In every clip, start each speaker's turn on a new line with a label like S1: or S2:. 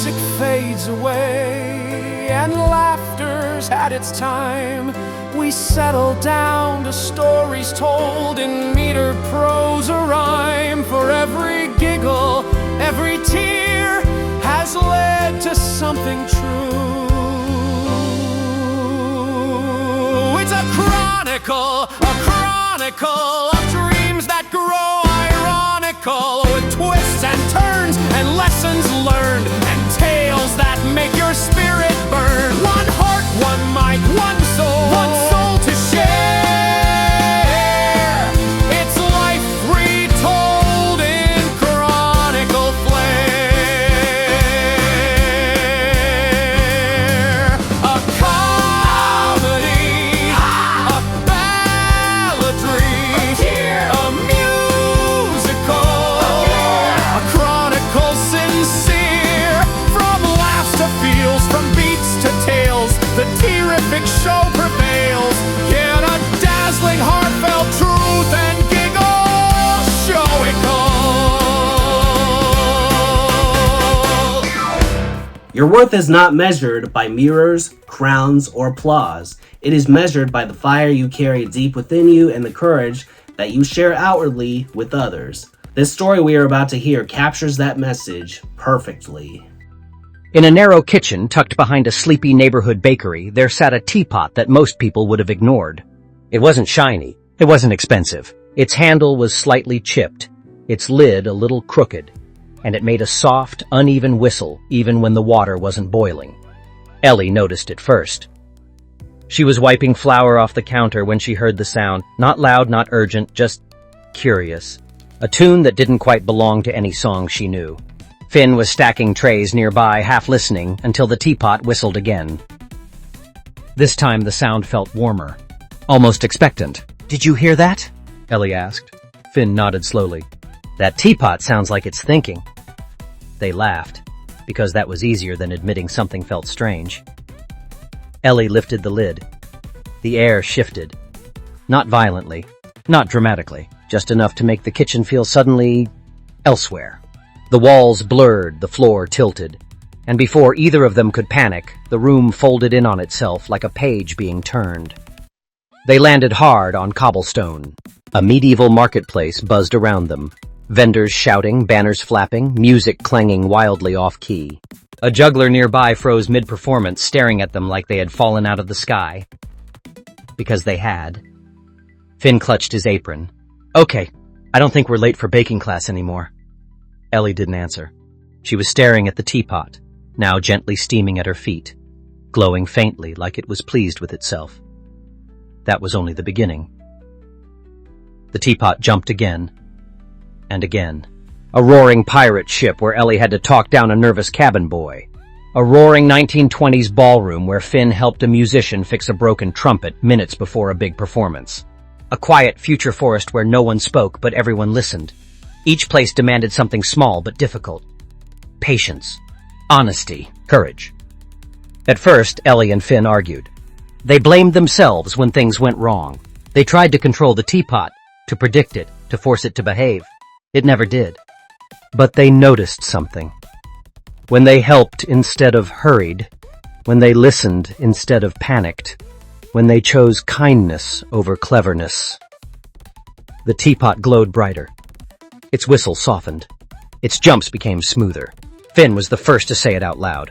S1: music fades away and laughter's had its time, we settle down to stories told in meter, prose, or rhyme. For every giggle, every tear has led to something true. It's a chronicle of dreams that grow ironical, with twists and turns and lessons learned and tales that make your spirit burn. One heart, one mic, one soul to share. It's life retold in chronicle flair. A comedy, a balladry, a musical, a chronicle sincere. From laughs to feels, from beats to tales, the T-Riffic show prevails. Get a dazzling, heartfelt truth and giggle, show it gold.
S2: Your worth is not measured by mirrors, crowns, or applause. It is measured by the fire you carry deep within you and the courage that you share outwardly with others. This story we are about to hear captures that message perfectly.
S3: In a narrow kitchen tucked behind a sleepy neighborhood bakery, there sat a teapot that most people would have ignored. It wasn't shiny. It wasn't expensive. Its handle was slightly chipped, its lid a little crooked, and it made a soft, uneven whistle even when the water wasn't boiling. Ellie noticed it first. She was wiping flour off the counter when she heard the sound, not loud, not urgent, just curious. A tune that didn't quite belong to any song she knew. Finn was stacking trays nearby, half listening, until the teapot whistled again. This time the sound felt warmer, almost expectant. "Did you hear that?" Ellie asked. Finn nodded slowly. "That teapot sounds like it's thinking." They laughed, because that was easier than admitting something felt strange. Ellie lifted the lid. The air shifted. Not violently, not dramatically, just enough to make the kitchen feel suddenly elsewhere. The walls blurred, the floor tilted, and before either of them could panic, the room folded in on itself like a page being turned. They landed hard on cobblestone. A medieval marketplace buzzed around them, vendors shouting, banners flapping, music clanging wildly off-key. A juggler nearby froze mid-performance, staring at them like they had fallen out of the sky. Because they had. Finn clutched his apron. "Okay, I don't think we're late for baking class anymore." Ellie didn't answer. She was staring at the teapot, now gently steaming at her feet, glowing faintly like it was pleased with itself. That was only the beginning. The teapot jumped again, and again. A roaring pirate ship where Ellie had to talk down a nervous cabin boy. A roaring 1920s ballroom where Finn helped a musician fix a broken trumpet minutes before a big performance. A quiet future forest where no one spoke but everyone listened. Each place demanded something small but difficult. Patience, honesty, courage. At first, Ellie and Finn argued. They blamed themselves when things went wrong. They tried to control the teapot, to predict it, to force it to behave. It never did. But they noticed something. When they helped instead of hurried, when they listened instead of panicked, when they chose kindness over cleverness. The teapot glowed brighter. Its whistle softened. Its jumps became smoother. Finn was the first to say it out loud.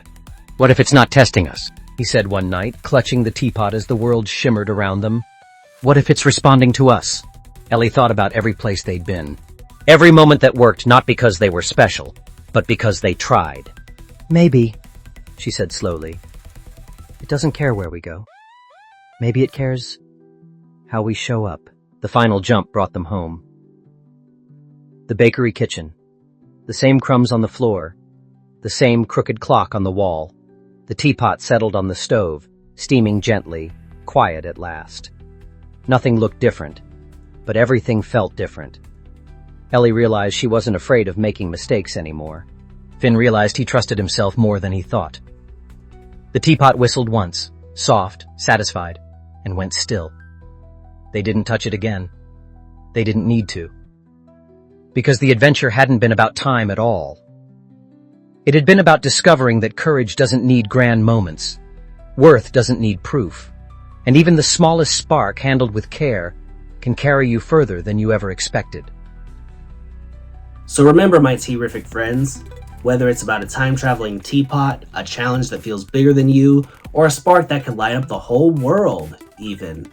S3: "What if it's not testing us?" he said one night, clutching the teapot as the world shimmered around them. "What if it's responding to us?" Ellie thought about every place they'd been. Every moment that worked, not because they were special, but because they tried. "Maybe," she said slowly. "It doesn't care where we go. Maybe it cares how we show up." The final jump brought them home. The bakery kitchen. The same crumbs on the floor. The same crooked clock on the wall. The teapot settled on the stove, steaming gently, quiet at last. Nothing looked different, but everything felt different. Ellie realized she wasn't afraid of making mistakes anymore. Finn realized he trusted himself more than he thought. The teapot whistled once, soft, satisfied, and went still. They didn't touch it again. They didn't need to. Because the adventure hadn't been about time at all. It had been about discovering that courage doesn't need grand moments. Worth doesn't need proof. And even the smallest spark handled with care can carry you further than you ever expected.
S2: So remember, my T-Riffic friends, whether it's about a time-traveling teapot, a challenge that feels bigger than you, or a spark that could light up the whole world, even,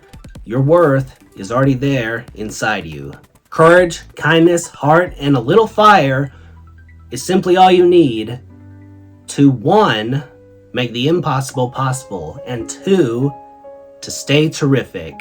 S2: your worth is already there inside you. Courage, kindness, heart, and a little fire is simply all you need to 1, make the impossible possible, and 2, to stay terrific.